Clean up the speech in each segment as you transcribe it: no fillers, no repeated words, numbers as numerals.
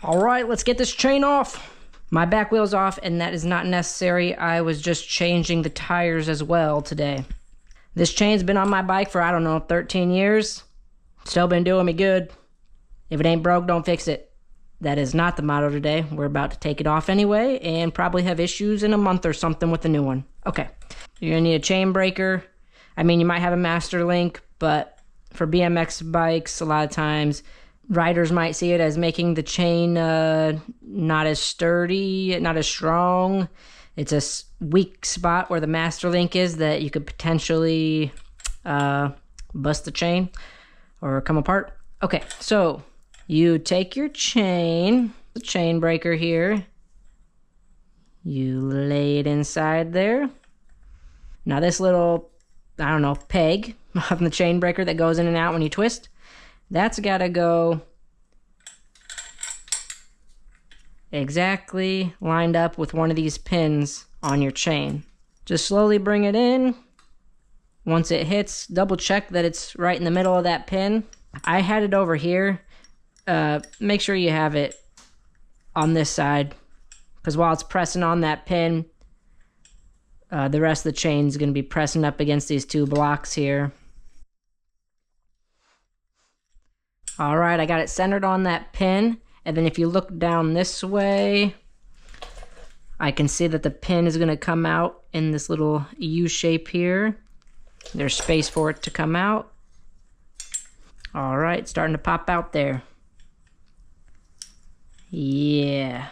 All right, let's get this chain off. My back wheel's off, and that is not necessary. I was just changing the tires as well today. This chain's been on my bike for, I don't know, 13 years. Still been doing me good. If it ain't broke, don't fix it. That is not the motto today. We're about to take it off anyway, and probably have issues in a month or something with the new one. Okay, you're gonna need a chain breaker. I mean, you might have a master link, but for BMX bikes, a lot of times, riders might see it as making the chain not as sturdy, not as strong. It's a weak spot where the master link is that you could potentially bust the chain or come apart. Okay, so you take your chain, the chain breaker here. You lay it inside there. Now this little, I don't know, peg on the chain breaker that goes in and out when you twist, that's got to go exactly lined up with one of these pins on your chain. Just slowly bring it in. Once it hits, double check that it's right in the middle of that pin. I had it over here. Make sure you have it on this side, because while it's pressing on that pin, the rest of the chain is going to be pressing up against these two blocks here. All right, I got it centered on that pin, and then if you look down this way, I can see that the pin is going to come out in this little U shape here. There's space for it to come out. All right, starting to pop out there. Yeah.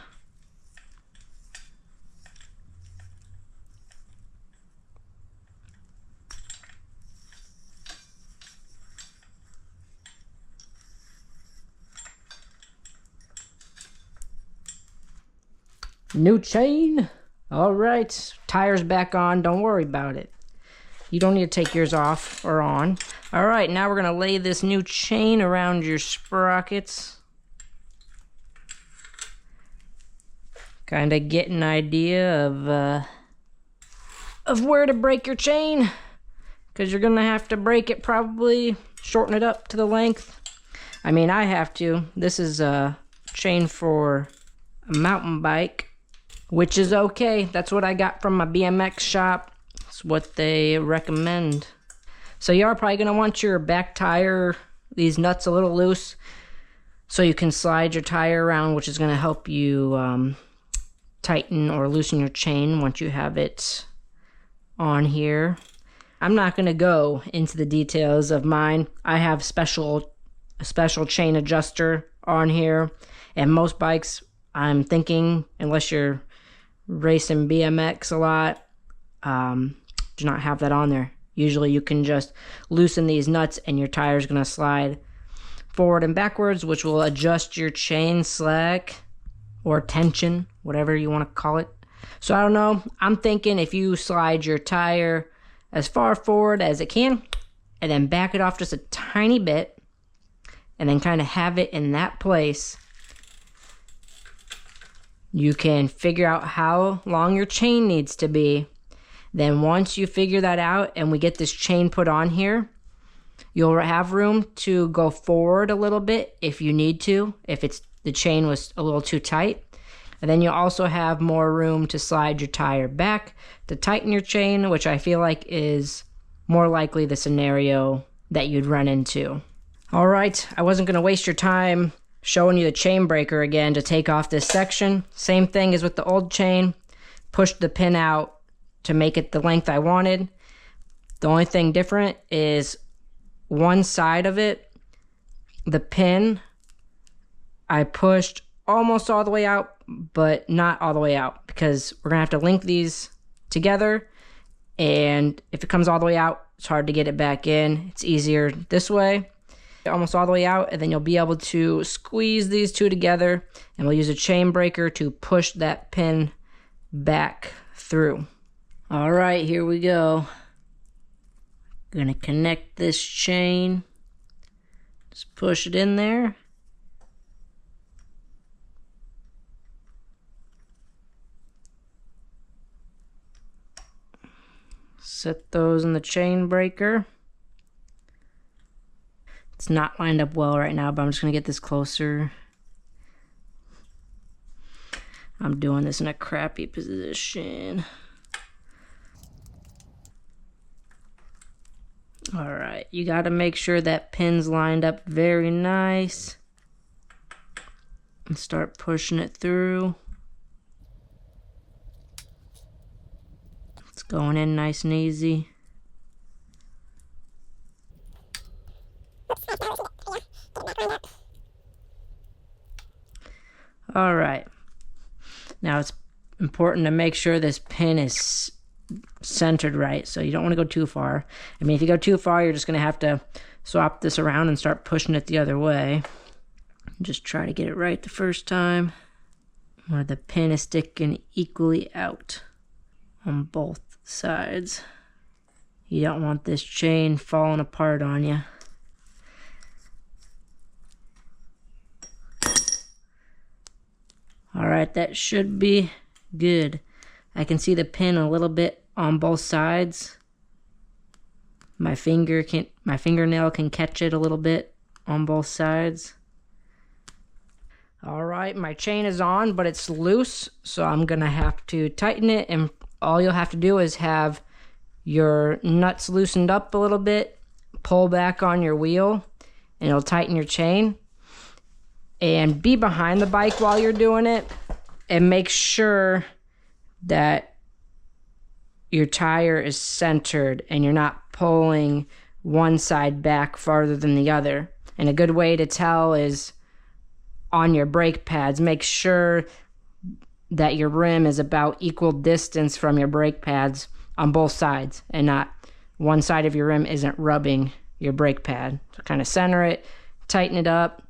New chain. All right, tires back on. Don't worry about it. You don't need to take yours off or on. All right, now we're gonna lay this new chain around your sprockets. Kind of get an idea of where to break your chain, because you're gonna have to break it, probably shorten it up to the length. I mean, I have to. This is a chain for a mountain bike, which is okay. That's what I got from my BMX shop. It's what they recommend. So you are probably gonna want your back tire, these nuts a little loose, so you can slide your tire around, which is gonna help you tighten or loosen your chain once you have it on here. I'm not gonna go into the details of mine. I have a special chain adjuster on here, and most bikes, I'm thinking, unless you're racing BMX a lot, do not have that on there. Usually you can just loosen these nuts and your tire is gonna slide forward and backwards, which will adjust your chain slack or tension, whatever you want to call it. So I don't know, I'm thinking if you slide your tire as far forward as it can and then back it off just a tiny bit and then kind of have it in that place, you can figure out how long your chain needs to be. Then once you figure that out and we get this chain put on here, you'll have room to go forward a little bit if you need to, if the chain was a little too tight. And then you'll also have more room to slide your tire back to tighten your chain, which I feel like is more likely the scenario that you'd run into. All right, I wasn't gonna waste your time showing you the chain breaker again to take off this section. Same thing as with the old chain. Pushed the pin out to make it the length I wanted. The only thing different is one side of it, the pin, I pushed almost all the way out, but not all the way out, because we're gonna have to link these together, and if it comes all the way out, it's hard to get it back in. It's easier this way, almost all the way out, and then you'll be able to squeeze these two together, and we'll use a chain breaker to push that pin back through. All right, here we go. Gonna connect this chain. Just push it in there. Set those in the chain breaker. It's not lined up well right now, but I'm just gonna get this closer. I'm doing this in a crappy position. All right, you got to make sure that pin's lined up very nice. And start pushing it through. It's going in nice and easy. All right. Now it's important to make sure this pin is centered right, so you don't want to go too far. I mean, if you go too far, you're just going to have to swap this around and start pushing it the other way. Just try to get it right the first time, where the pin is sticking equally out on both sides. You don't want this chain falling apart on you. Alright, that should be good. I can see the pin a little bit on both sides. My fingernail can catch it a little bit on both sides. Alright, my chain is on, but it's loose, so I'm going to have to tighten it, and all you'll have to do is have your nuts loosened up a little bit, pull back on your wheel, and it'll tighten your chain. And be behind the bike while you're doing it, and make sure that your tire is centered and you're not pulling one side back farther than the other. And a good way to tell is on your brake pads. Make sure that your rim is about equal distance from your brake pads on both sides, and not one side of your rim isn't rubbing your brake pad. So kind of center it, tighten it up,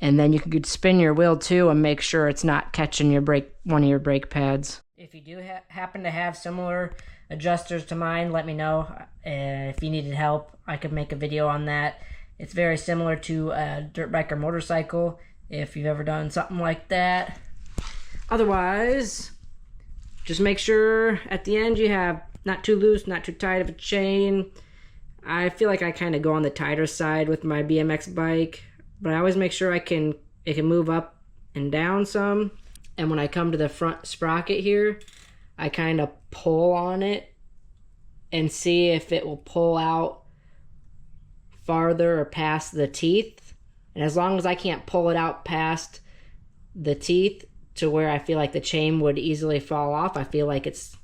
and then you could spin your wheel too and make sure it's not catching your one of your brake pads. If you do happen to have similar adjusters to mine, let me know. If you needed help, I could make a video on that. It's very similar to a dirt bike or motorcycle, if you've ever done something like that. Otherwise, just make sure at the end you have not too loose, not too tight of a chain. I feel like I kind of go on the tighter side with my BMX bike, but I always make sure it can move up and down some. And when I come to the front sprocket here, I kind of pull on it and see if it will pull out farther or past the teeth. And as long as I can't pull it out past the teeth to where I feel like the chain would easily fall off, I feel like it's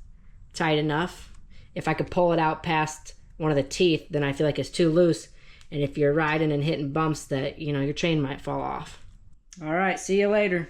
tight enough. If I could pull it out past one of the teeth, then I feel like it's too loose. And if you're riding and hitting bumps, that, your chain might fall off. All right, see you later.